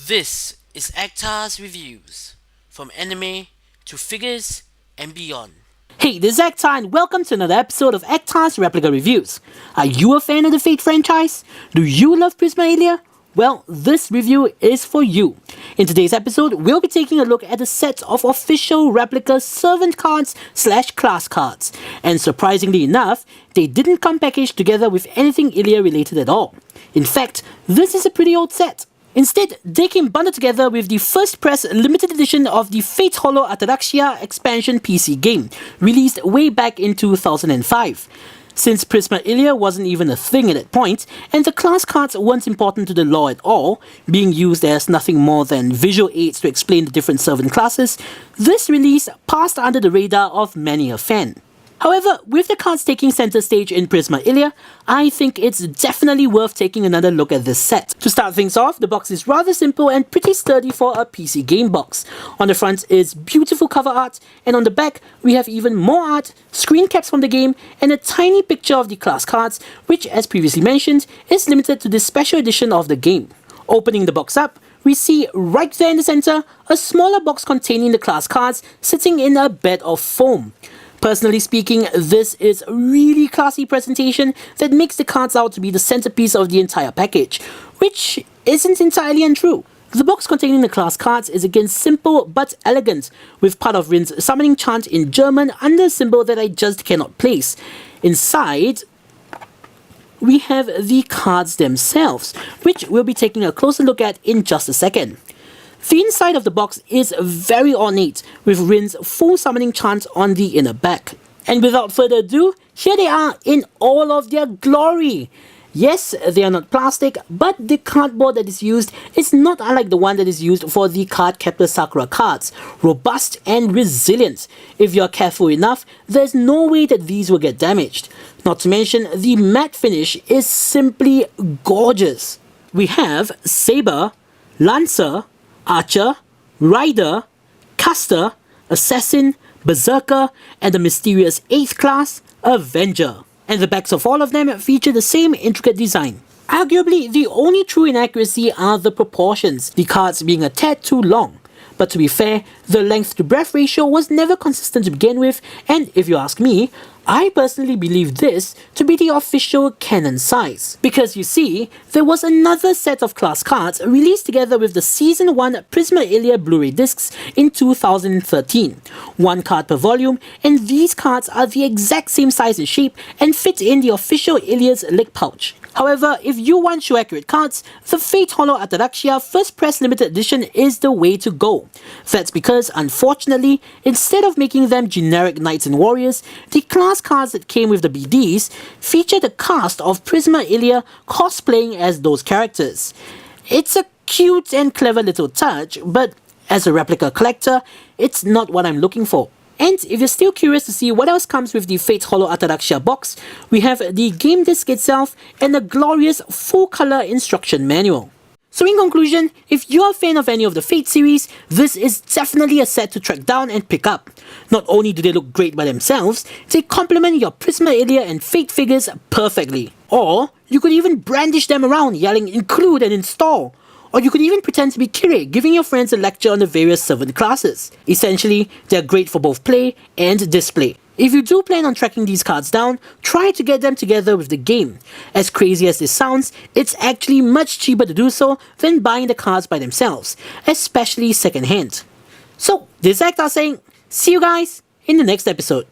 This is ARR Reviews, from anime to figures and beyond. Hey, this is ARR and welcome to another episode of ARR's Replica Reviews. Are you a fan of the Fate franchise? Do you love Prismalia? Well, this review is for you. In today's episode, we'll be taking a look at a set of official replica servant cards / class cards. And surprisingly enough, they didn't come packaged together with anything Ilya related at all. In fact, this is a pretty old set. Instead, they came bundled together with the first press limited edition of the Fate Hollow Ataraxia expansion PC game, released way back in 2005. Since Prisma Ilya wasn't even a thing at that point, and the class cards weren't important to the lore at all, being used as nothing more than visual aids to explain the different servant classes, this release passed under the radar of many a fan. However, with the cards taking center stage in Prisma Ilya, I think it's definitely worth taking another look at this set. To start things off, the box is rather simple and pretty sturdy for a PC game box. On the front is beautiful cover art, and on the back we have even more art, screen caps from the game, and a tiny picture of the class cards, which, as previously mentioned, is limited to this special edition of the game. Opening the box up, we see right there in the center a smaller box containing the class cards sitting in a bed of foam. Personally speaking, this is a really classy presentation that makes the cards out to be the centerpiece of the entire package, which isn't entirely untrue. The box containing the class cards is again simple but elegant, with part of Rin's summoning chant in German under a symbol that I just cannot place. Inside, we have the cards themselves, which we'll be taking a closer look at in just a second. The inside of the box is very ornate, with Rin's full summoning chant on the inner back. And without further ado, here they are in all of their glory! Yes, they are not plastic, but the cardboard that is used is not unlike the one that is used for the Cardcaptor Sakura cards, robust and resilient. If you are careful enough, there's no way that these will get damaged. Not to mention, the matte finish is simply gorgeous. We have Saber, Lancer, Archer, Rider, Caster, Assassin, Berserker, and the mysterious 8th class, Avenger. And the backs of all of them feature the same intricate design. Arguably, the only true inaccuracy are the proportions, the cards being a tad too long. But to be fair, the length to breadth ratio was never consistent to begin with, and if you ask me, I personally believe this to be the official canon size. Because you see, there was another set of class cards released together with the Season 1 Prisma Ilya Blu-ray discs in 2013. One card per volume, and these cards are the exact same size and shape and fit in the official Ilya's leg pouch. However, if you want show-accurate cards, the Fate Hollow Ataraxia First Press Limited Edition is the way to go. That's because, unfortunately, instead of making them generic knights and warriors, the class cards that came with the BDs feature the cast of Prisma Ilya cosplaying as those characters. It's a cute and clever little touch, but as a replica collector, it's not what I'm looking for. And if you're still curious to see what else comes with the Fate Hollow Ataraxia box, we have the game disc itself and a glorious full-color instruction manual. So in conclusion, if you're a fan of any of the Fate series, this is definitely a set to track down and pick up. Not only do they look great by themselves, they complement your Prisma Ilya and Fate figures perfectly. Or you could even brandish them around yelling include and install. Or you could even pretend to be Kirei, giving your friends a lecture on the various servant classes. Essentially, they're great for both play and display. If you do plan on tracking these cards down, try to get them together with the game. As crazy as this sounds, it's actually much cheaper to do so than buying the cards by themselves, especially secondhand. So, this is ARR saying, see you guys in the next episode.